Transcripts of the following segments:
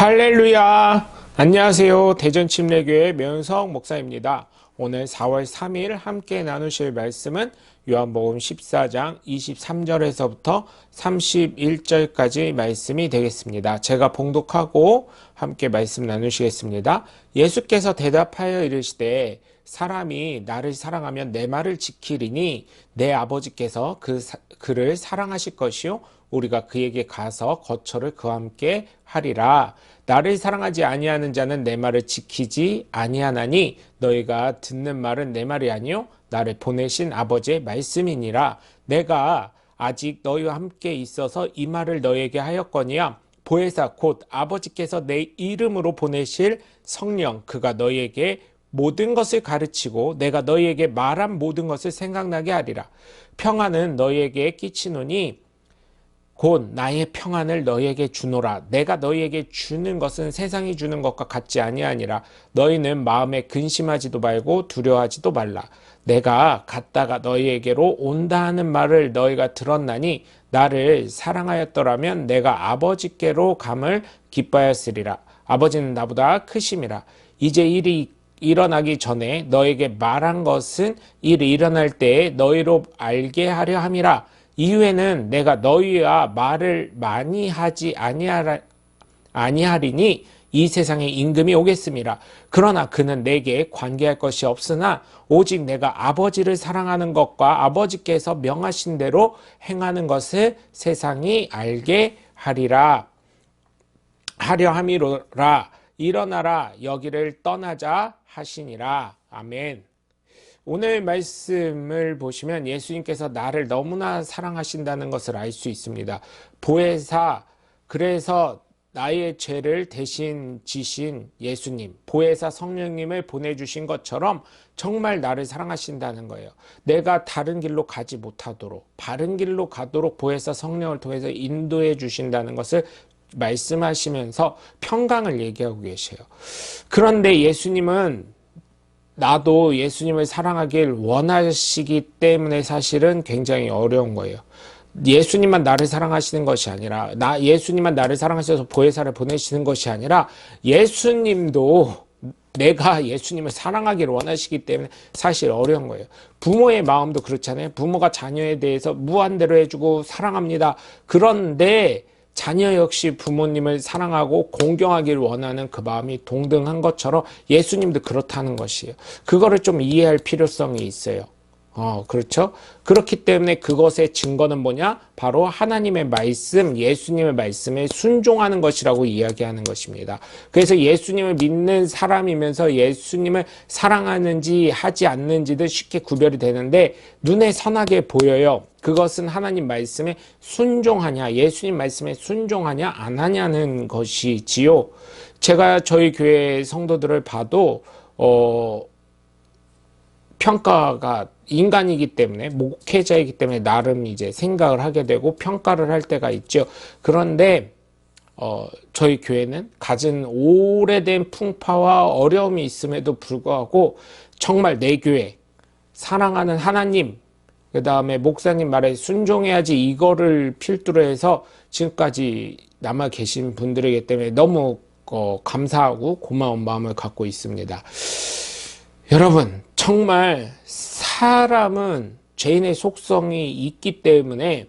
할렐루야! 안녕하세요. 대전침례교회 명석 목사입니다. 오늘 4월 3일 함께 나누실 말씀은 요한복음 14장 23절에서부터 31절까지 말씀이 되겠습니다. 제가 봉독하고 함께 말씀 나누시겠습니다. 예수께서 대답하여 이르시되 사람이 나를 사랑하면 내 말을 지키리니 내 아버지께서 그를 사랑하실 것이요 우리가 그에게 가서 거처를 그와 함께 하리라. 나를 사랑하지 아니하는 자는 내 말을 지키지 아니하나니 너희가 듣는 말은 내 말이 아니요 나를 보내신 아버지의 말씀이니라. 내가 아직 너희와 함께 있어서 이 말을 너희에게 하였거니와 보혜사 곧 아버지께서 내 이름으로 보내실 성령 그가 너희에게 모든 것을 가르치고 내가 너희에게 말한 모든 것을 생각나게 하리라. 평안은 너희에게 끼치노니 곧 나의 평안을 너희에게 주노라. 내가 너희에게 주는 것은 세상이 주는 것과 같지 아니하니라. 너희는 마음에 근심하지도 말고 두려워하지도 말라. 내가 갔다가 너희에게로 온다 하는 말을 너희가 들었나니 나를 사랑하였더라면 내가 아버지께로 감을 기뻐하였으리라. 아버지는 나보다 크심이라. 이제 일이 일어나기 전에 너에게 말한 것은 일이 일어날 때에 너희로 알게 하려 함이라. 이후에는 내가 너희와 말을 많이 하지 아니하리니 이 세상에 임금이 오겠음이라. 그러나 그는 내게 관계할 것이 없으나 오직 내가 아버지를 사랑하는 것과 아버지께서 명하신 대로 행하는 것을 세상이 알게 하려 함이로라. 일어나라 여기를 떠나자 하시니라. 아멘. 오늘 말씀을 보시면 예수님께서 나를 너무나 사랑하신다는 것을 알 수 있습니다. 보혜사, 그래서 나의 죄를 대신 지신 예수님, 보혜사 성령님을 보내주신 것처럼 정말 나를 사랑하신다는 거예요. 내가 다른 길로 가지 못하도록, 바른 길로 가도록 보혜사 성령을 통해서 인도해 주신다는 것을 말씀하시면서 평강을 얘기하고 계세요. 그런데 예수님은 나도 예수님을 사랑하길 원하시기 때문에 사실은 굉장히 어려운 거예요. 예수님만 나를 사랑하시는 것이 아니라 예수님만 나를 사랑하셔서 보혜사를 보내시는 것이 아니라 예수님도 내가 예수님을 사랑하기를 원하시기 때문에 사실 어려운 거예요. 부모의 마음도 그렇잖아요. 부모가 자녀에 대해서 무한대로 해주고 사랑합니다. 그런데 자녀 역시 부모님을 사랑하고 공경하기를 원하는 그 마음이 동등한 것처럼 예수님도 그렇다는 것이에요. 그거를 좀 이해할 필요성이 있어요. 그렇죠? 그렇기 때문에 그것의 증거는 뭐냐? 바로 하나님의 말씀, 예수님의 말씀에 순종하는 것이라고 이야기하는 것입니다. 그래서 예수님을 믿는 사람이면서 예수님을 사랑하는지 하지 않는지도 쉽게 구별이 되는데 눈에 선하게 보여요. 그것은 하나님 말씀에 순종하냐, 예수님 말씀에 순종하냐, 안 하냐는 것이지요. 제가 저희 교회 성도들을 봐도, 평가가 인간이기 때문에, 목회자이기 때문에 나름 이제 생각을 하게 되고 평가를 할 때가 있죠. 그런데, 저희 교회는 가진 오래된 풍파와 어려움이 있음에도 불구하고 정말 내 교회, 사랑하는 하나님, 그 다음에 목사님 말에 순종해야지 이거를 필두로 해서 지금까지 남아 계신 분들이기 때문에 너무 감사하고 고마운 마음을 갖고 있습니다. 여러분, 정말 사람은 죄인의 속성이 있기 때문에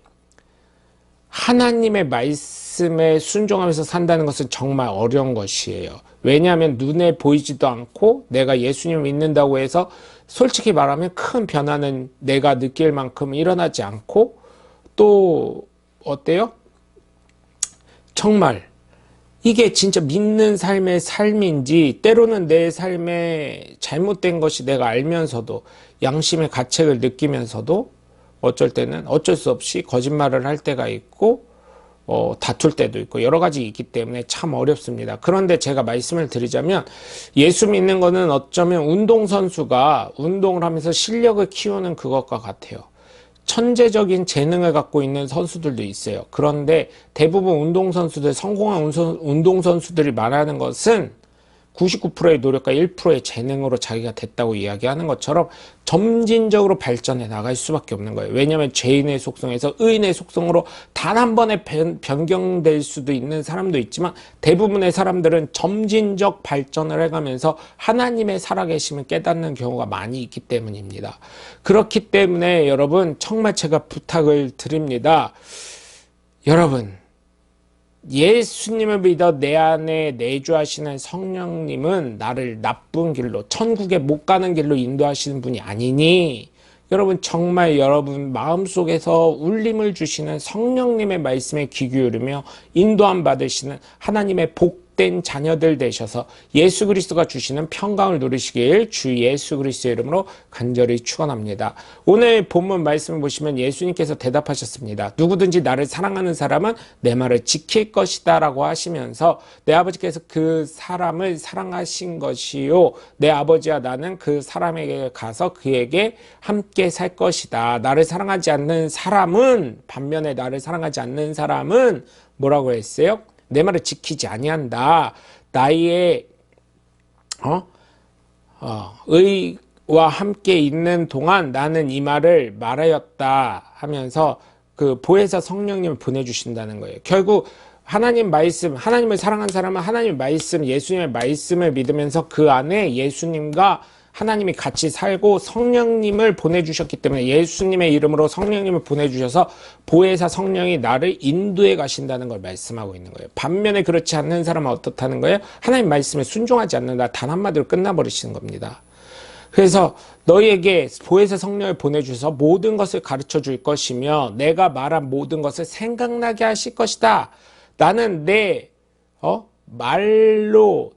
하나님의 말씀에 순종하면서 산다는 것은 정말 어려운 것이에요. 왜냐하면 눈에 보이지도 않고 내가 예수님을 믿는다고 해서 솔직히 말하면 큰 변화는 내가 느낄 만큼 일어나지 않고 또 어때요? 정말 이게 진짜 믿는 삶의 삶인지 때로는 내 삶에 잘못된 것이 내가 알면서도 양심의 가책을 느끼면서도 어쩔 때는 어쩔 수 없이 거짓말을 할 때가 있고 다툴 때도 있고 여러 가지 있기 때문에 참 어렵습니다. 그런데 제가 말씀을 드리자면 예수 믿는 거는 어쩌면 운동선수가 운동을 하면서 실력을 키우는 그것과 같아요. 천재적인 재능을 갖고 있는 선수들도 있어요. 그런데 대부분 운동선수들, 성공한 운동선수들이 말하는 것은 99%의 노력과 1%의 재능으로 자기가 됐다고 이야기하는 것처럼 점진적으로 발전해 나갈 수밖에 없는 거예요. 왜냐하면 죄인의 속성에서 의인의 속성으로 단 한 번에 변경될 수도 있는 사람도 있지만 대부분의 사람들은 점진적 발전을 해가면서 하나님의 살아계심을 깨닫는 경우가 많이 있기 때문입니다. 그렇기 때문에 여러분 정말 제가 부탁을 드립니다. 여러분 예수님을 믿어 내 안에 내주하시는 성령님은 나를 나쁜 길로 천국에 못 가는 길로 인도하시는 분이 아니니 여러분 정말 여러분 마음속에서 울림을 주시는 성령님의 말씀에 귀 기울이며 인도함 받으시는 하나님의 복된 자녀들 되셔서 예수 그리스도가 주시는 평강을 누리시길 주 예수 그리스도의 이름으로 간절히 축원합니다. 오늘 본문 말씀을 보시면 예수님께서 대답하셨습니다. 누구든지 나를 사랑하는 사람은 내 말을 지킬 것이다 라고 하시면서 내 아버지께서 그 사람을 사랑하신 것이요 내 아버지와 나는 그 사람에게 가서 그에게 함께 살 것이다. 나를 사랑하지 않는 사람은 반면에 나를 사랑하지 않는 사람은 뭐라고 했어요? 내 말을 지키지 아니한다. 나의 의와 함께 있는 동안 나는 이 말을 말하였다 하면서 그 보혜사 성령님을 보내주신다는 거예요. 결국 하나님 말씀, 하나님을 사랑한 사람은 하나님 말씀, 예수님의 말씀을 믿으면서 그 안에 예수님과 하나님이 같이 살고 성령님을 보내주셨기 때문에 예수님의 이름으로 성령님을 보내주셔서 보혜사 성령이 나를 인도해 가신다는 걸 말씀하고 있는 거예요. 반면에 그렇지 않는 사람은 어떻다는 거예요? 하나님 말씀에 순종하지 않는다. 단 한마디로 끝나버리시는 겁니다. 그래서 너희에게 보혜사 성령을 보내주셔서 모든 것을 가르쳐 줄 것이며 내가 말한 모든 것을 생각나게 하실 것이다. 나는 내 말로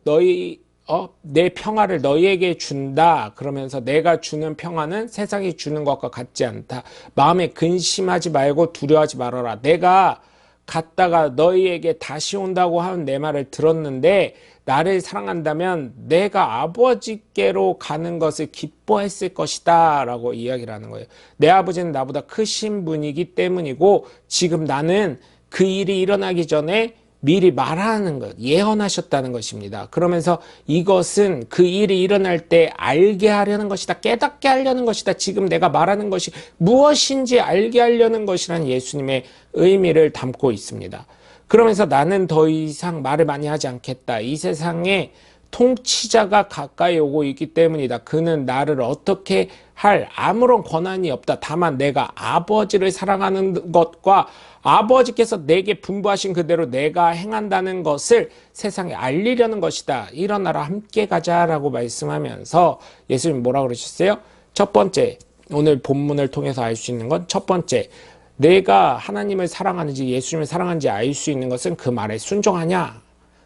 내 평화를 너희에게 준다. 그러면서 내가 주는 평화는 세상이 주는 것과 같지 않다. 마음에 근심하지 말고 두려워하지 말아라. 내가 갔다가 너희에게 다시 온다고 하는 내 말을 들었는데 나를 사랑한다면 내가 아버지께로 가는 것을 기뻐했을 것이다 라고 이야기를 하는 거예요. 내 아버지는 나보다 크신 분이기 때문이고 지금 나는 그 일이 일어나기 전에 미리 말하는 것, 예언하셨다는 것입니다. 그러면서 이것은 그 일이 일어날 때 알게 하려는 것이다. 깨닫게 하려는 것이다. 지금 내가 말하는 것이 무엇인지 알게 하려는 것이라는 예수님의 의미를 담고 있습니다. 그러면서 나는 더 이상 말을 많이 하지 않겠다. 이 세상에 통치자가 가까이 오고 있기 때문이다. 그는 나를 어떻게 할 아무런 권한이 없다. 다만 내가 아버지를 사랑하는 것과 아버지께서 내게 분부하신 그대로 내가 행한다는 것을 세상에 알리려는 것이다. 일어나라 함께 가자라고 말씀하면서 예수님 뭐라 그러셨어요? 첫 번째, 오늘 본문을 통해서 알 수 있는 건 첫 번째, 내가 하나님을 사랑하는지 예수님을 사랑하는지 알 수 있는 것은 그 말에 순종하냐?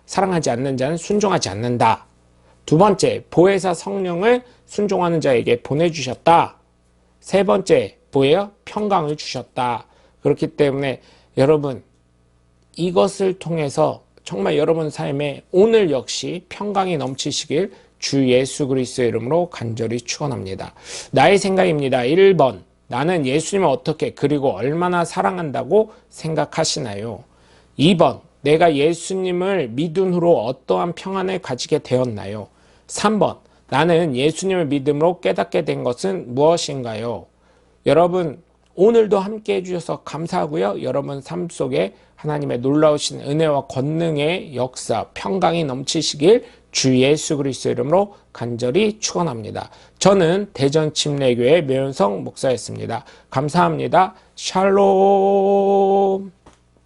사랑하지 않는 자는 순종하지 않는다. 두 번째, 보혜사 성령을 순종하는 자에게 보내주셨다. 세 번째, 뭐예요? 평강을 주셨다. 그렇기 때문에 여러분 이것을 통해서 정말 여러분 삶에 오늘 역시 평강이 넘치시길 주 예수 그리스도의 이름으로 간절히 축원합니다. 나의 생각입니다. 1번, 나는 예수님을 어떻게 그리고 얼마나 사랑한다고 생각하시나요? 2번, 내가 예수님을 믿은 후로 어떠한 평안을 가지게 되었나요? 3번, 나는 예수님을 믿음으로 깨닫게 된 것은 무엇인가요? 여러분 오늘도 함께 해주셔서 감사하고요. 여러분 삶 속에 하나님의 놀라우신 은혜와 권능의 역사, 평강이 넘치시길 주 예수 그리스도 이름으로 간절히 축원합니다. 저는 대전 침례교회 매운성 목사였습니다. 감사합니다. 샬롬.